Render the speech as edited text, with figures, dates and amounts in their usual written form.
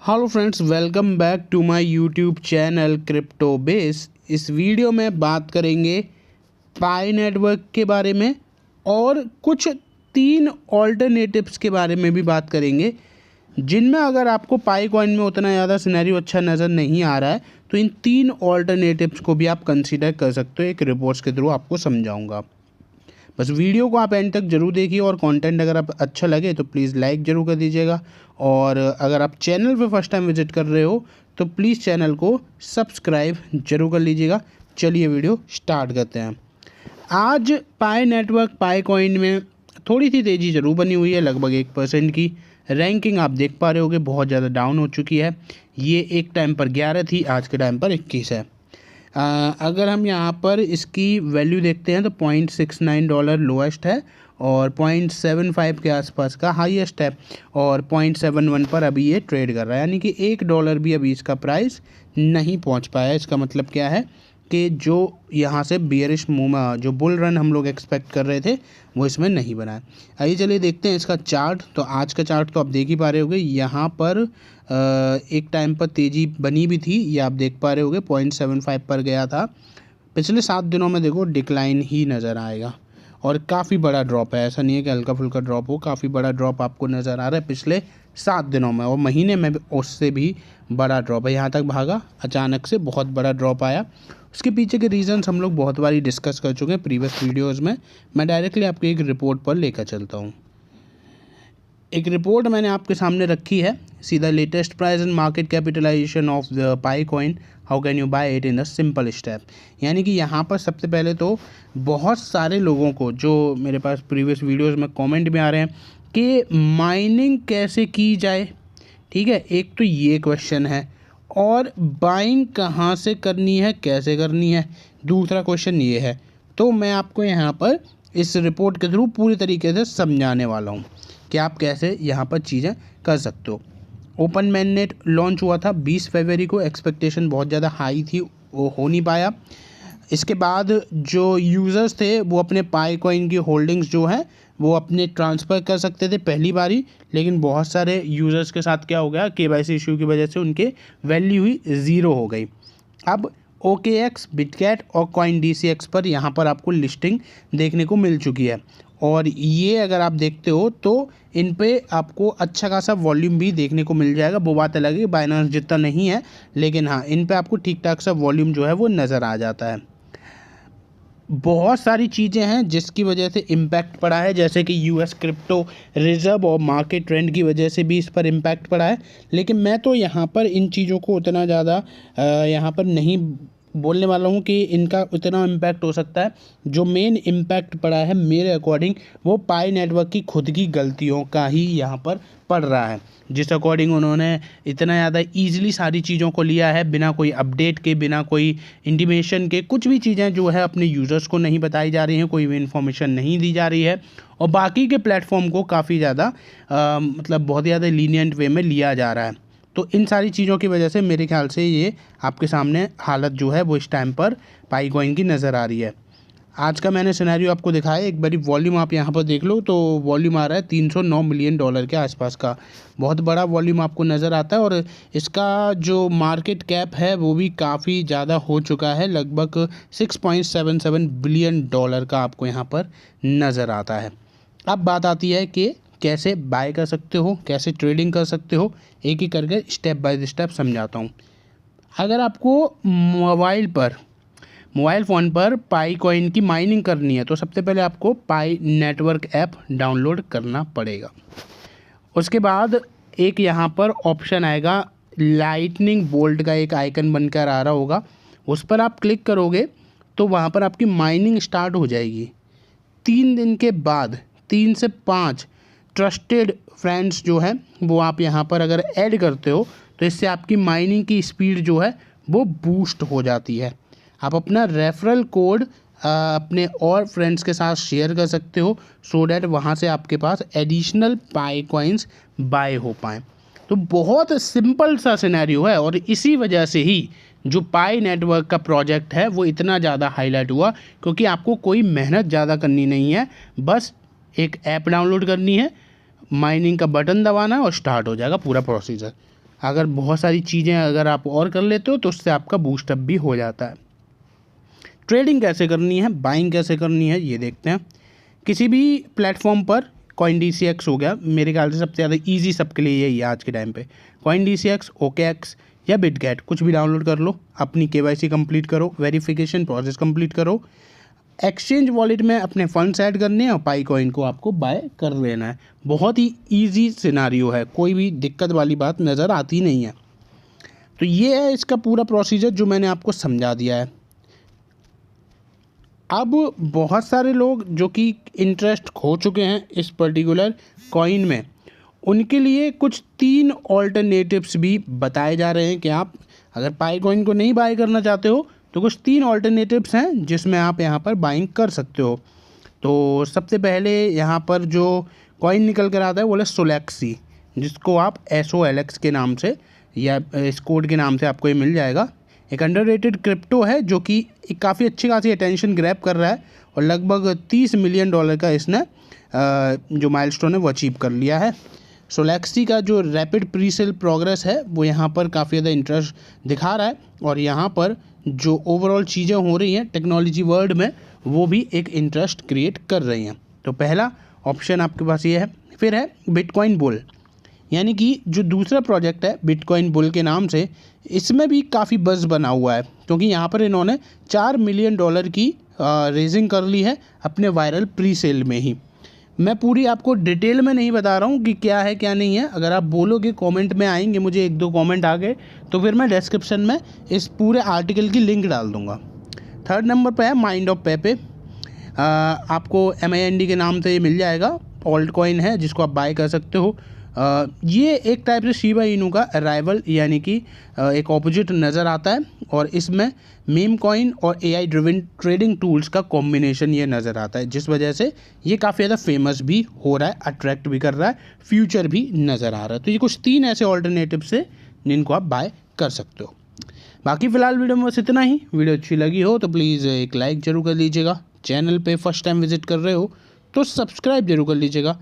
Hello friends, welcome back to my YouTube channel crypto base. इस video में बात करेंगे पाई नेटवर्क के बारे में और कुछ 3 ऑल्टरनेटिव्स के बारे में भी बात करेंगे, जिनमें अगर आपको पाई कॉइन में उतना ज़्यादा सिनेरियो अच्छा नज़र नहीं आ रहा है तो इन 3 ऑल्टरनेटिव्स को भी आप कंसीडर कर सकते हो। एक रिपोर्ट्स के थ्रू आपको समझाऊंगा। बस वीडियो को आप एंड तक जरूर देखिए और कंटेंट अगर आप अच्छा लगे तो प्लीज़ लाइक ज़रूर कर दीजिएगा। और अगर आप चैनल पे फर्स्ट टाइम विजिट कर रहे हो तो प्लीज़ चैनल को सब्सक्राइब जरूर कर लीजिएगा। चलिए वीडियो स्टार्ट करते हैं। आज पाई नेटवर्क पाई कॉइन में थोड़ी सी तेज़ी ज़रूर बनी हुई है, लगभग 1% की। रैंकिंग आप देख पा रहे होगे बहुत ज़्यादा डाउन हो चुकी है। ये एक टाइम पर 11 थी, आज के टाइम पर 21 है। अगर हम यहाँ पर इसकी वैल्यू देखते हैं तो $0.69 लोएस्ट है और 0.75 के आसपास का हाईएस्ट है और 0.71 पर अभी ये ट्रेड कर रहा है, यानी कि $1 भी अभी इसका प्राइस नहीं पहुँच पाया। इसका मतलब क्या है कि जो यहाँ से बियरिश मूव जो बुल रन हम लोग एक्सपेक्ट कर रहे थे वो इसमें नहीं बना है। आइए चलिए देखते हैं इसका चार्ट। तो आज का चार्ट तो आप देख ही पा रहे होगे, यहाँ पर एक टाइम पर तेज़ी बनी भी थी, ये आप देख पा रहे होगे 0.75 पर गया था। पिछले 7 दिनों में देखो डिक्लाइन ही नज़र आएगा और काफ़ी बड़ा ड्रॉप है, ऐसा नहीं है कि हल्का फुल्का ड्रॉप हो, काफ़ी बड़ा ड्रॉप आपको नज़र आ रहा है पिछले 7 दिनों में, और महीने में उससे भी बड़ा ड्रॉप है। यहाँ तक भागा, अचानक से बहुत बड़ा ड्रॉप आया। उसके पीछे के रीजंस हम लोग बहुत बारी डिस्कस कर चुके हैं प्रीवियस वीडियोज़ में। मैं डायरेक्टली आपको एक रिपोर्ट पर लेकर चलता हूँ। एक रिपोर्ट मैंने आपके सामने रखी है, सीधा latest price and market capitalization of the pi coin, how can you buy it in the simple step. यानी कि यहाँ पर सबसे पहले तो बहुत सारे लोगों को, जो मेरे पास प्रीवियस वीडियोस में कमेंट में आ रहे हैं कि माइनिंग कैसे की जाए, ठीक है, एक तो ये क्वेश्चन है, और बाइंग कहाँ से करनी है, कैसे करनी है, दूसरा क्वेश्चन ये है। तो मैं आपको यहाँ पर इस रिपोर्ट के थ्रू पूरी तरीके से समझाने वाला हूँ कि आप कैसे यहाँ पर चीज़ें कर सकते हो। ओपन मैननेट लॉन्च हुआ था 20 फरवरी को, एक्सपेक्टेशन बहुत ज़्यादा हाई थी, वो हो नहीं पाया। इसके बाद जो यूज़र्स थे वो अपने पाई कॉइन की होल्डिंग्स जो है वो अपने ट्रांसफ़र कर सकते थे पहली बारी, लेकिन बहुत सारे यूज़र्स के साथ क्या हो गया, KYC इशू की वजह से उनके वैल्यू ही 0 हो गई। अब OKX, बिटकैट और CoinDCX पर यहाँ पर आपको लिस्टिंग देखने को मिल चुकी है, और ये अगर आप देखते हो तो इन पे आपको अच्छा खासा वॉल्यूम भी देखने को मिल जाएगा। वो बात अलग है, बाइनेंस जितना नहीं है, लेकिन हाँ इन पे आपको ठीक ठाक सा वॉल्यूम जो है वो नज़र आ जाता है। बहुत सारी चीज़ें हैं जिसकी वजह से इम्पैक्ट पड़ा है, जैसे कि US क्रिप्टो रिजर्व और मार्केट ट्रेंड की वजह से भी इस पर इम्पैक्ट पड़ा है, लेकिन मैं तो यहाँ पर इन चीज़ों को उतना ज़्यादा यहाँ पर नहीं बोलने वाला हूँ कि इनका उतना इम्पैक्ट हो सकता है। जो मेन इम्पैक्ट पड़ा है मेरे अकॉर्डिंग वो पाई नेटवर्क की खुद की गलतियों का ही यहाँ पर पड़ रहा है, जिस अकॉर्डिंग उन्होंने इतना ज़्यादा ईजिली सारी चीज़ों को लिया है, बिना कोई अपडेट के, बिना कोई इंटीमेशन के। कुछ भी चीज़ें जो है अपने यूज़र्स को नहीं बताई जा रही हैं, कोई भी इन्फॉर्मेशन नहीं दी जा रही है, और बाकी के प्लेटफॉर्म को काफ़ी ज़्यादा मतलब बहुत ज़्यादा लीनियंट वे में लिया जा रहा है। तो इन सारी चीज़ों की वजह से मेरे ख्याल से ये आपके सामने हालत जो है वो इस टाइम पर पाई कॉइन की नज़र आ रही है। आज का मैंने सिनेरियो आपको दिखाया, एक बारी वॉल्यूम आप यहाँ पर देख लो तो वॉल्यूम आ रहा है $309 मिलियन के आसपास का, बहुत बड़ा वॉल्यूम आपको नज़र आता है। और इसका जो मार्केट कैप है वो भी काफ़ी ज़्यादा हो चुका है, लगभग $6.77 बिलियन का आपको यहाँ पर नज़र आता है। अब बात आती है कि कैसे बाय कर सकते हो, कैसे ट्रेडिंग कर सकते हो, एक एक करके स्टेप बाय स्टेप समझाता हूँ। अगर आपको मोबाइल फ़ोन पर पाई कॉइन की माइनिंग करनी है तो सबसे पहले आपको पाई नेटवर्क ऐप डाउनलोड करना पड़ेगा। उसके बाद एक यहाँ पर ऑप्शन आएगा, लाइटनिंग बोल्ट का एक आइकन बनकर आ रहा होगा, उस पर आप क्लिक करोगे तो वहाँ पर आपकी माइनिंग स्टार्ट हो जाएगी। 3 दिन के बाद 3 से 5 ट्रस्टेड फ्रेंड्स जो है वो आप यहाँ पर अगर ऐड करते हो तो इससे आपकी माइनिंग की स्पीड जो है वो बूस्ट हो जाती है। आप अपना रेफरल कोड अपने और फ्रेंड्स के साथ शेयर कर सकते हो, सो डैट वहाँ से आपके पास एडिशनल पाई कॉइन्स बाय हो पाएँ। तो बहुत सिंपल सा सिनेरियो है, और इसी वजह से ही जो पाई नेटवर्क का प्रोजेक्ट है वो इतना ज़्यादा हाईलाइट हुआ, क्योंकि आपको कोई मेहनत ज़्यादा करनी नहीं है, बस एक ऐप डाउनलोड करनी है, माइनिंग का बटन दबाना है और स्टार्ट हो जाएगा पूरा प्रोसीजर। अगर बहुत सारी चीज़ें अगर आप और कर लेते हो तो उससे आपका बूस्टअप भी हो जाता है। ट्रेडिंग कैसे करनी है, बाइंग कैसे करनी है, ये देखते हैं। किसी भी प्लेटफॉर्म पर CoinDCX हो गया, मेरे ख्याल से सबसे ज़्यादा ईजी सबके लिए यही है आज के टाइम पे। CoinDCX, OKX या बिटगेट, कुछ भी डाउनलोड कर लो, अपनी KYC कंप्लीट करो, वेरिफिकेशन प्रोसेस कंप्लीट करो, एक्सचेंज वॉलेट में अपने फंड्स ऐड करने हैं और पाई कॉइन को आपको बाय कर लेना है। बहुत ही ईजी सिनारियो है, कोई भी दिक्कत वाली बात नज़र आती नहीं है। तो ये है इसका पूरा प्रोसीजर जो मैंने आपको समझा दिया है। अब बहुत सारे लोग जो कि इंटरेस्ट खो चुके हैं इस पर्टिकुलर कॉइन में, उनके लिए कुछ 3 ऑल्टरनेटिव्स भी बताए जा रहे हैं कि आप अगर पाई कॉइन को नहीं बाय करना चाहते हो तो कुछ 3 ऑल्टरनेटिव्स हैं जिसमें आप यहाँ पर बाइंग कर सकते हो। तो सबसे पहले यहाँ पर जो कॉइन निकल कर आता है वो है सोलेक्सी, जिसको आप SOLX के नाम से या इस कोड के नाम से आपको ये मिल जाएगा। एक अंडररेटेड क्रिप्टो है जो कि काफ़ी अच्छी खासी अटेंशन ग्रैब कर रहा है और लगभग $30 मिलियन का इसने जो माइलस्टोन है वो अचीव कर लिया है। सोलेक्सी का जो रैपिड प्री सेल प्रोग्रेस है वो यहाँ पर काफ़ी ज़्यादा इंटरेस्ट दिखा रहा है और यहाँ पर जो ओवरऑल चीज़ें हो रही हैं टेक्नोलॉजी वर्ल्ड में वो भी एक इंटरेस्ट क्रिएट कर रही हैं। तो पहला ऑप्शन आपके पास ये है। फिर है बिटकॉइन बुल, यानी कि जो दूसरा प्रोजेक्ट है बिटकॉइन बुल के नाम से, इसमें भी काफ़ी बज़ बना हुआ है क्योंकि यहाँ पर इन्होंने $4 मिलियन की रेजिंग कर ली है अपने वायरल प्री सेल में ही। मैं पूरी आपको डिटेल में नहीं बता रहा हूँ कि क्या है क्या नहीं है। अगर आप बोलोगे, कमेंट में आएंगे, मुझे 1-2 कमेंट आ गए तो फिर मैं डिस्क्रिप्शन में इस पूरे आर्टिकल की लिंक डाल दूँगा। 3rd नंबर पे है माइंड ऑफ पेपे, आपको MIND के नाम से ये मिल जाएगा। ऑल्ट कॉइन है जिसको आप बाय कर सकते हो। ये एक टाइप से शिबा इनू का राइवल यानी कि एक ऑपोजिट नज़र आता है और इसमें मीम कॉइन और AI ड्रिवन ट्रेडिंग टूल्स का कॉम्बिनेशन ये नज़र आता है, जिस वजह से ये काफ़ी ज़्यादा फेमस भी हो रहा है, अट्रैक्ट भी कर रहा है, फ्यूचर भी नज़र आ रहा है। तो ये कुछ 3 ऐसे ऑल्टरनेटिव्स है जिनको आप बाय कर सकते हो। बाकी फ़िलहाल वीडियो में बस इतना ही। वीडियो अच्छी लगी हो तो प्लीज़ एक लाइक ज़रूर कर लीजिएगा। चैनल पे फर्स्ट टाइम विजिट कर रहे हो तो सब्सक्राइब जरूर कर लीजिएगा।